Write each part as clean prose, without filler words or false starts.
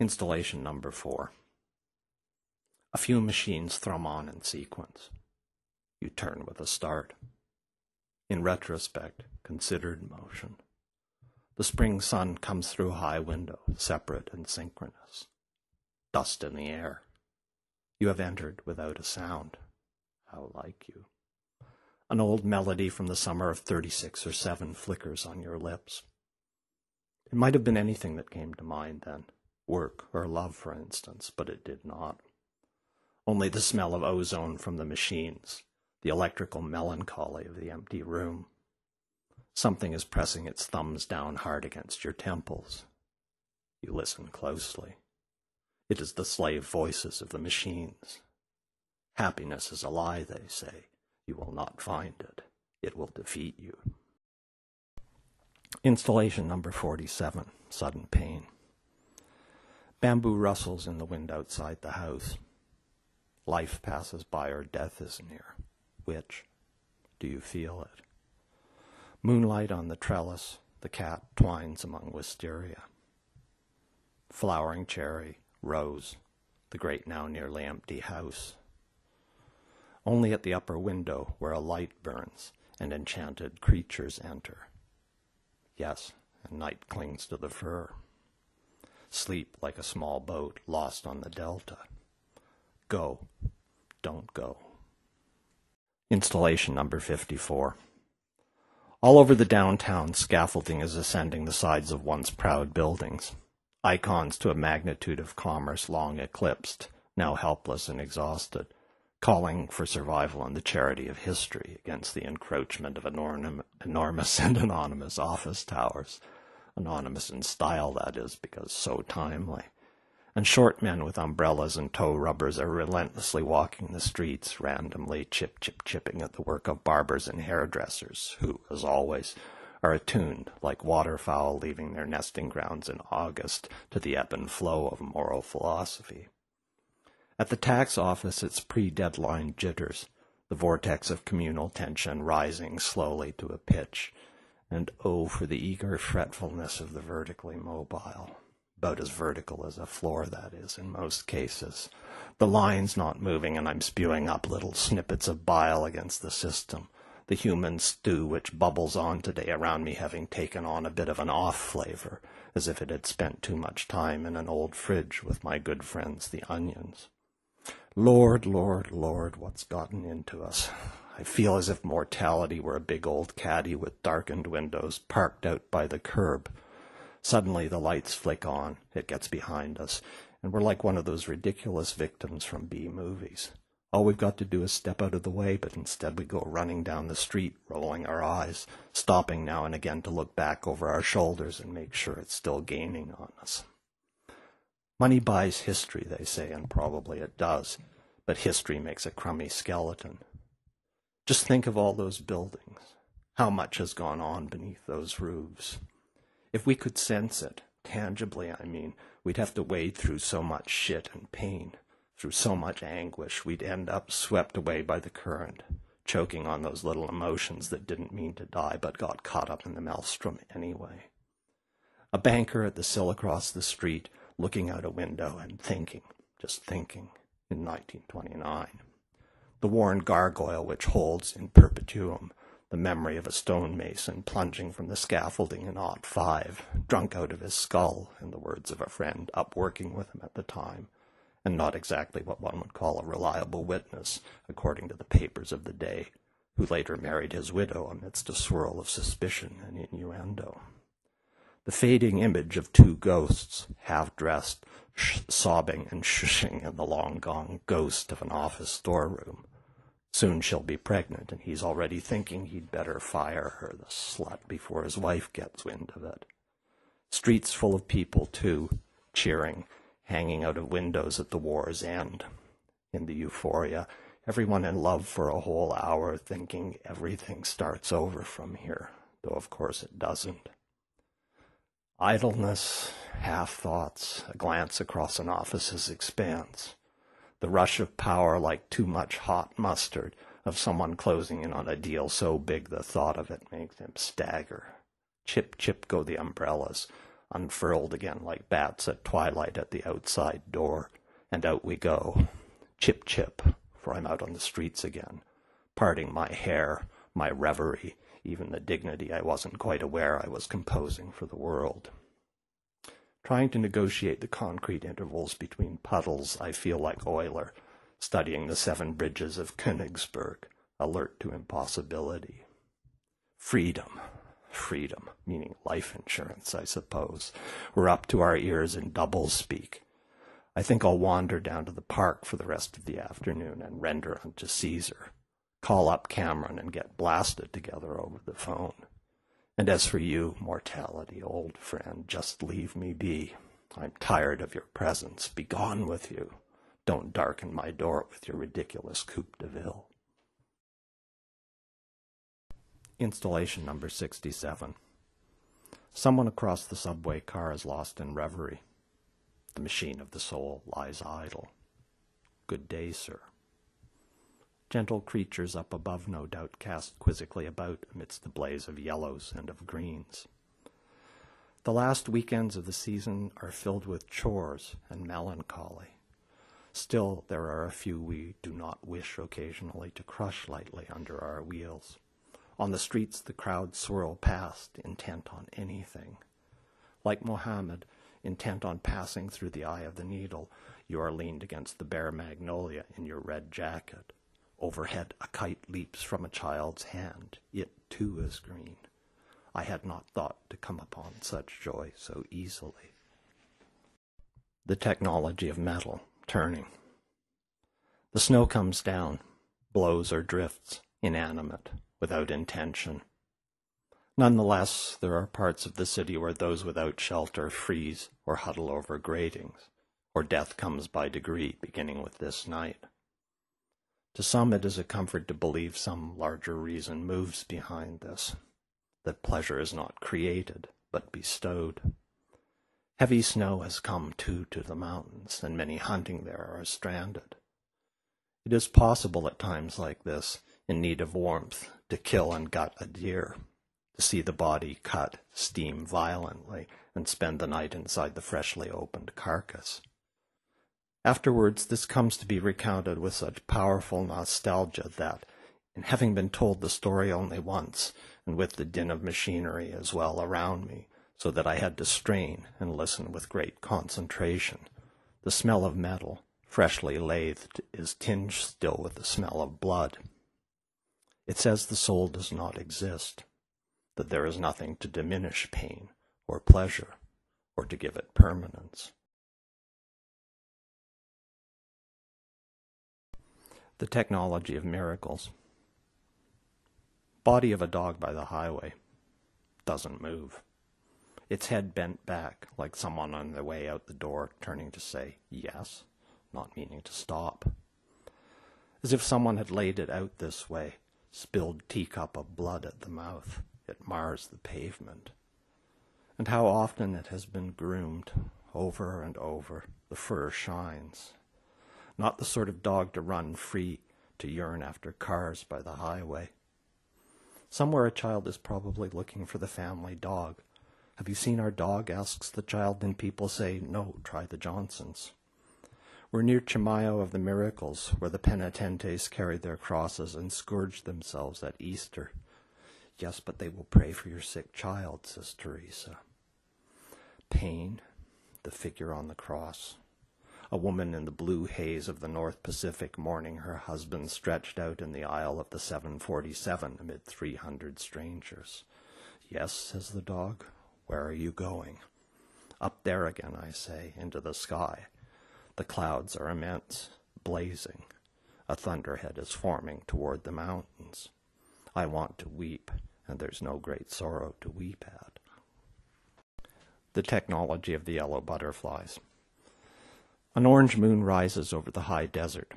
Installation number 4. A few machines thrum on in sequence. You turn with a start. In retrospect, considered motion. The spring sun comes through a high window, separate and synchronous. Dust in the air. You have entered without a sound. How like you. An old melody from the summer of 36 or 7 flickers on your lips. It might have been anything that came to mind then. Work or love, for instance, but it did not. Only the smell of ozone from the machines, the electrical melancholy of the empty room. Something is pressing its thumbs down hard against your temples. You listen closely. It is the slave voices of the machines. Happiness is a lie, they say. You will not find it. It will defeat you. Installation number 47, Sudden Pain. Bamboo rustles in the wind outside the house. Life passes by or death is near. Which? Do you feel it? Moonlight on the trellis, the cat twines among wisteria. Flowering cherry, rose, the great now nearly empty house. Only at the upper window where a light burns and enchanted creatures enter. Yes, and night clings to the fur. Sleep like a small boat lost on the delta. Go, don't go. Installation number 54. All over the downtown, scaffolding is ascending the sides of once proud buildings. Icons to a magnitude of commerce long eclipsed, now helpless and exhausted, calling for survival and the charity of history against the encroachment of enormous and anonymous office towers. Anonymous in style, that is, because so timely. And short men with umbrellas and tow rubbers are relentlessly walking the streets, randomly chipping at the work of barbers and hairdressers, who, as always, are attuned, like waterfowl leaving their nesting grounds in August, to the ebb and flow of moral philosophy. At the tax office, its pre-deadline jitters, the vortex of communal tension rising slowly to a pitch, and oh, for the eager fretfulness of the vertically mobile. About as vertical as a floor, that is, in most cases. The line's not moving, and I'm spewing up little snippets of bile against the system, the human stew which bubbles on today around me having taken on a bit of an off flavor, as if it had spent too much time in an old fridge with my good friends the onions. Lord, Lord, Lord, what's gotten into us? I feel as if mortality were a big old caddy with darkened windows parked out by the curb. Suddenly the lights flick on, it gets behind us, and we're like one of those ridiculous victims from B-movies. All we've got to do is step out of the way, but instead we go running down the street, rolling our eyes, stopping now and again to look back over our shoulders and make sure it's still gaining on us. Money buys history, they say, and probably it does, but history makes a crummy skeleton. Just think of all those buildings. How much has gone on beneath those roofs? If we could sense it, tangibly I mean, we'd have to wade through so much shit and pain, through so much anguish, we'd end up swept away by the current, choking on those little emotions that didn't mean to die but got caught up in the maelstrom anyway. A banker at the sill across the street, looking out a window and thinking, just thinking, in 1929. The Warren Gargoyle which holds in perpetuum the memory of a stonemason plunging from the scaffolding in '05, drunk out of his skull, in the words of a friend up working with him at the time, and not exactly what one would call a reliable witness, according to the papers of the day, who later married his widow amidst a swirl of suspicion and innuendo. The fading image of two ghosts, half-dressed, sobbing and shushing in the long-gone ghost of an office storeroom. Soon she'll be pregnant, and he's already thinking he'd better fire her, the slut, before his wife gets wind of it. Streets full of people, too, cheering, hanging out of windows at the war's end. In the euphoria, everyone in love for a whole hour, thinking everything starts over from here, though of course it doesn't. Idleness, half-thoughts, a glance across an office's expanse. The rush of power like too much hot mustard, of someone closing in on a deal so big the thought of it makes him stagger. Chip, chip go the umbrellas. unfurled again like bats at twilight at the outside door, and out we go. Chip, chip, for I'm out on the streets again, parting my hair, my reverie, even the dignity I wasn't quite aware I was composing for the world. Trying to negotiate the concrete intervals between puddles, I feel like Euler, studying the 7 bridges of Königsberg, alert to impossibility. Freedom, freedom, meaning life insurance, I suppose. We're up to our ears in doublespeak. I think I'll wander down to the park for the rest of the afternoon and render unto Caesar. Call up Cameron and get blasted together over the phone. And as for you, mortality, old friend, just leave me be. I'm tired of your presence. Be gone with you. Don't darken my door with your ridiculous coupe de ville. Installation number 67. Someone across the subway car is lost in reverie. The machine of the soul lies idle. Good day, sir. Gentle creatures up above, no doubt, cast quizzically about amidst the blaze of yellows and of greens. The last weekends of the season are filled with chores and melancholy. Still, there are a few we do not wish occasionally to crush lightly under our wheels. On the streets the crowds swirl past, intent on anything. Like Mohammed, intent on passing through the eye of the needle, you are leaned against the bare magnolia in your red jacket. Overhead a kite leaps from a child's hand. It, too, is green. I had not thought to come upon such joy so easily. The technology of metal, turning. The snow comes down, blows or drifts, inanimate, without intention. Nonetheless, there are parts of the city where those without shelter freeze or huddle over gratings, or death comes by degree, beginning with this night. To some it is a comfort to believe some larger reason moves behind this, that pleasure is not created, but bestowed. Heavy snow has come, too, to the mountains, and many hunting there are stranded. It is possible at times like this, in need of warmth, to kill and gut a deer, to see the body cut, steam violently, and spend the night inside the freshly opened carcass. Afterwards, this comes to be recounted with such powerful nostalgia that, in having been told the story only once, and with the din of machinery as well around me, so that I had to strain and listen with great concentration, the smell of metal, freshly lathed, is tinged still with the smell of blood. It says the soul does not exist, that there is nothing to diminish pain or pleasure, or to give it permanence. The technology of miracles. Body of a dog by the highway. Doesn't move. Its head bent back, like someone on their way out the door, turning to say yes, not meaning to stop. As if someone had laid it out this way, spilled teacup of blood at the mouth. It mars the pavement. And how often it has been groomed, over and over, the fur shines. Not the sort of dog to run free, to yearn after cars by the highway. Somewhere a child is probably looking for the family dog. Have you seen our dog? Asks the child, and people say, no, try the Johnsons. We're near Chimayo of the Miracles, where the penitentes carried their crosses and scourged themselves at Easter. Yes, but they will pray for your sick child, says Teresa. Pain, the figure on the cross. A woman in the blue haze of the North Pacific mourning her husband stretched out in the aisle of the 747 amid 300 strangers. Yes, says the dog. Where are you going? Up there again, I say, into the sky. The clouds are immense, blazing. A thunderhead is forming toward the mountains. I want to weep, and there's no great sorrow to weep at. The technology of the yellow butterflies. An orange moon rises over the high desert.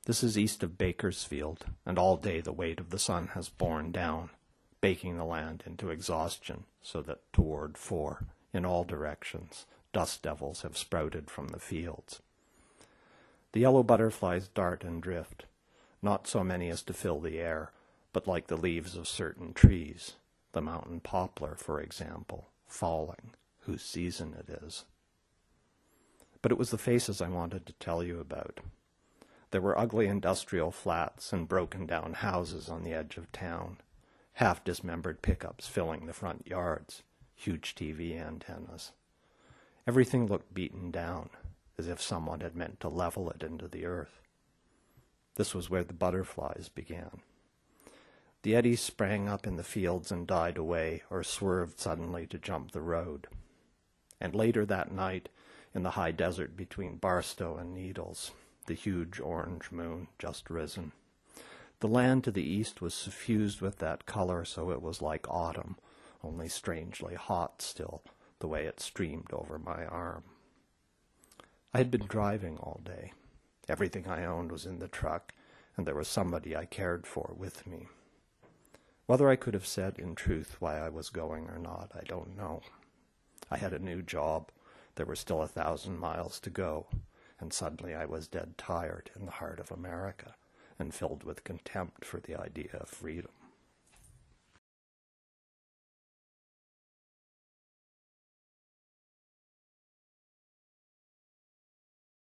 This is east of Bakersfield, and all day the weight of the sun has borne down, baking the land into exhaustion, so that toward 4, in all directions, dust devils have sprouted from the fields. The yellow butterflies dart and drift, not so many as to fill the air, but like the leaves of certain trees, the mountain poplar, for example, falling, whose season it is. But it was the faces I wanted to tell you about. There were ugly industrial flats and broken-down houses on the edge of town, half-dismembered pickups filling the front yards, huge TV antennas. Everything looked beaten down, as if someone had meant to level it into the earth. This was where the butterflies began. The eddies sprang up in the fields and died away, or swerved suddenly to jump the road. And later that night, in the high desert between Barstow and Needles, the huge orange moon just risen. The land to the east was suffused with that color, so it was like autumn, only strangely hot still, the way it streamed over my arm. I had been driving all day. Everything I owned was in the truck, and there was somebody I cared for with me. Whether I could have said in truth why I was going or not, I don't know. I had a new job. There were still 1,000 miles to go, and suddenly I was dead tired in the heart of America and filled with contempt for the idea of freedom.